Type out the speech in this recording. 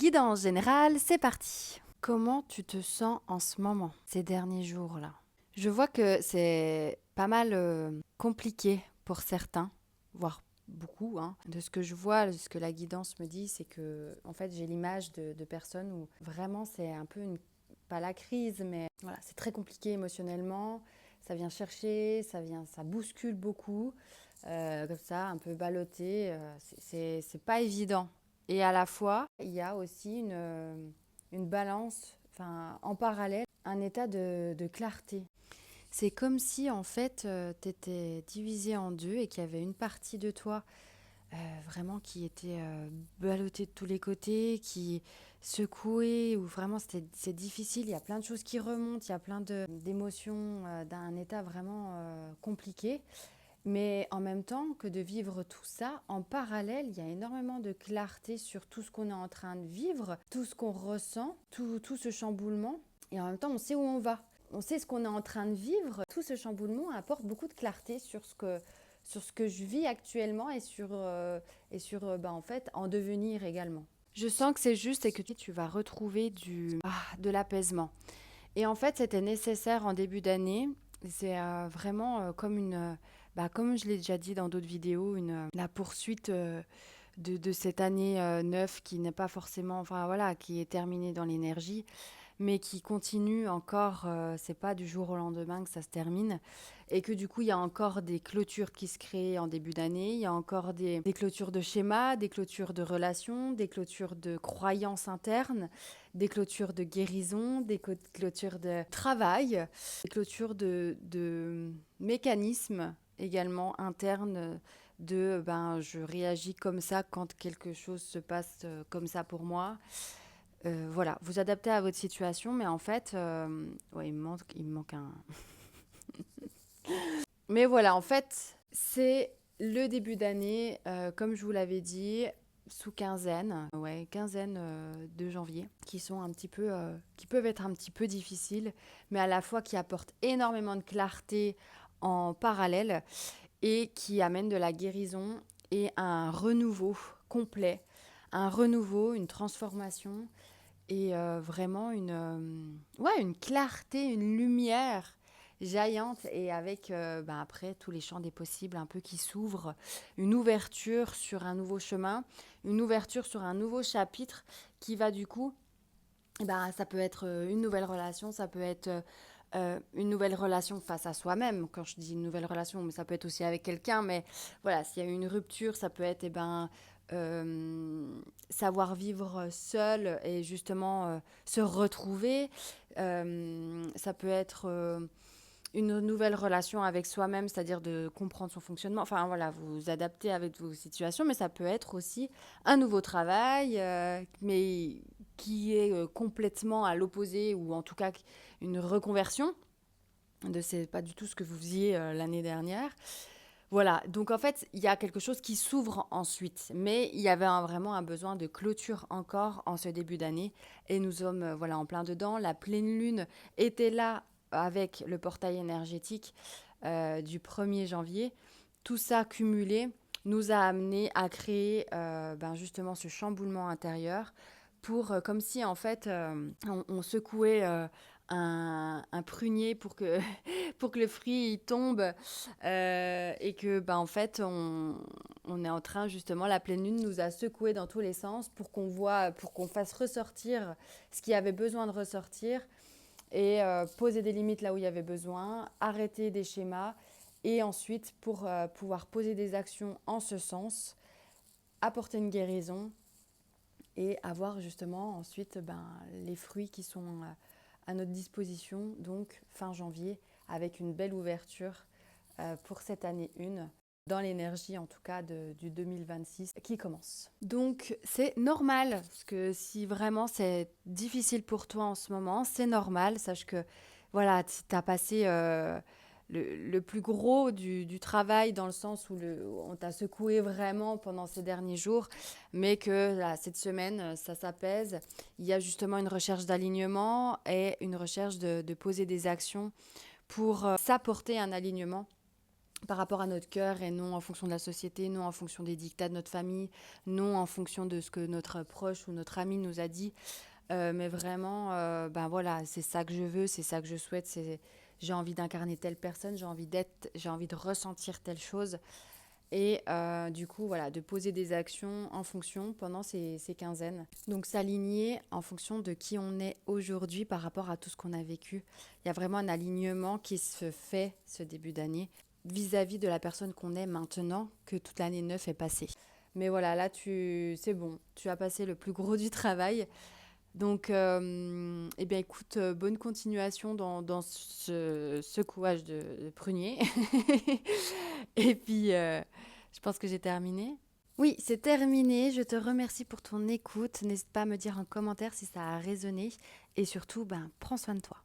Guidance générale, c'est parti. Comment tu te sens en ce moment, ces derniers jours-là? Je vois que c'est pas mal compliqué pour certains, voire beaucoup, hein. De ce que je vois, de ce que la guidance me dit, c'est que en fait j'ai l'image de personnes où vraiment c'est un peu pas la crise, mais voilà, c'est très compliqué émotionnellement. Ça vient chercher, ça bouscule beaucoup, comme ça, un peu ballotté. C'est pas évident. Et à la fois, il y a aussi une balance, enfin, en parallèle, un état de clarté. C'est comme si, en fait, tu étais divisé en deux et qu'il y avait une partie de toi vraiment qui était ballottée de tous les côtés, qui secouait, ou vraiment c'est difficile. Il y a plein de choses qui remontent, il y a plein d'émotions, d'un état vraiment compliqué. Mais en même temps que de vivre tout ça, en parallèle, il y a énormément de clarté sur tout ce qu'on est en train de vivre, tout ce qu'on ressent, tout ce chamboulement. Et en même temps, on sait où on va. On sait ce qu'on est en train de vivre. Tout ce chamboulement apporte beaucoup de clarté sur ce que je vis actuellement et en fait, en devenir également. Je sens que c'est juste et que tu vas retrouver de l'apaisement. Et en fait, c'était nécessaire en début d'année. C'est vraiment comme je l'ai déjà dit dans d'autres vidéos, la poursuite de cette année neuve qui n'est pas forcément, enfin voilà, qui est terminée dans l'énergie, mais qui continue encore. C'est pas du jour au lendemain que ça se termine. Et que du coup, il y a encore des clôtures qui se créent en début d'année. Il y a encore des clôtures de schémas, des clôtures de relations, des clôtures de croyances internes, des clôtures de guérison, clôtures de travail, des clôtures de mécanismes également internes je réagis comme ça quand quelque chose se passe comme ça pour moi. Voilà, vous adaptez à votre situation, mais en fait, ouais, il me manque un. Mais voilà, en fait, c'est le début d'année, comme je vous l'avais dit, sous quinzaine, ouais, quinzaine de janvier, qui peuvent être un petit peu difficiles, mais à la fois qui apportent énormément de clarté en parallèle et qui amènent de la guérison et un renouveau complet, un renouveau, une transformation et vraiment une clarté, une lumière jaillante et avec après tous les champs des possibles un peu qui s'ouvrent, une ouverture sur un nouveau chemin, une ouverture sur un nouveau chapitre qui va du coup, ça peut être une nouvelle relation, ça peut être une nouvelle relation face à soi-même, quand je dis une nouvelle relation, mais ça peut être aussi avec quelqu'un, mais voilà, s'il y a une rupture, ça peut être savoir vivre seul et justement se retrouver. Ça peut être une nouvelle relation avec soi-même, c'est-à-dire de comprendre son fonctionnement. Enfin voilà, vous vous adaptez avec vos situations, mais ça peut être aussi un nouveau travail, mais qui est complètement à l'opposé, ou en tout cas une reconversion de c'est pas du tout ce que vous faisiez l'année dernière. Voilà, donc en fait, il y a quelque chose qui s'ouvre ensuite, mais il y avait vraiment un besoin de clôture encore en ce début d'année, et nous sommes voilà en plein dedans. La pleine lune était là avec le portail énergétique du 1er janvier. Tout ça cumulé nous a amené à créer justement ce chamboulement intérieur pour comme si en fait on secouait un prunier pour que le fruit il tombe et que en fait on est en train justement, la pleine lune nous a secoué dans tous les sens pour qu'on fasse ressortir ce qui avait besoin de ressortir et poser des limites là où il y avait besoin, arrêter des schémas et ensuite pour pouvoir poser des actions en ce sens, apporter une guérison et avoir justement ensuite les fruits qui sont à notre disposition, donc fin janvier, avec une belle ouverture pour cette année 1, dans l'énergie en tout cas du 2026 qui commence. Donc c'est normal, parce que si vraiment c'est difficile pour toi en ce moment, c'est normal, sache que voilà, tu as passé le plus gros du travail, dans le sens où on t'a secoué vraiment pendant ces derniers jours, mais que là, cette semaine, ça s'apaise. Il y a justement une recherche d'alignement et une recherche de poser des actions pour s'apporter un alignement par rapport à notre cœur et non en fonction de la société, non en fonction des dictats de notre famille, non en fonction de ce que notre proche ou notre ami nous a dit. Mais vraiment, ben voilà, c'est ça que je veux, c'est ça que je souhaite. J'ai envie d'incarner telle personne, j'ai envie de ressentir telle chose. Et du coup, voilà, de poser des actions en fonction pendant ces quinzaines. Donc s'aligner en fonction de qui on est aujourd'hui par rapport à tout ce qu'on a vécu. Il y a vraiment un alignement qui se fait ce début d'année vis-à-vis de la personne qu'on est maintenant que toute l'année 9 est passée. Mais voilà, là, c'est bon, tu as passé le plus gros du travail. Donc, eh bien, écoute, bonne continuation dans ce secouage de prunier. Et puis, je pense que j'ai terminé. Oui, c'est terminé. Je te remercie pour ton écoute. N'hésite pas à me dire en commentaire si ça a résonné. Et surtout, ben, prends soin de toi.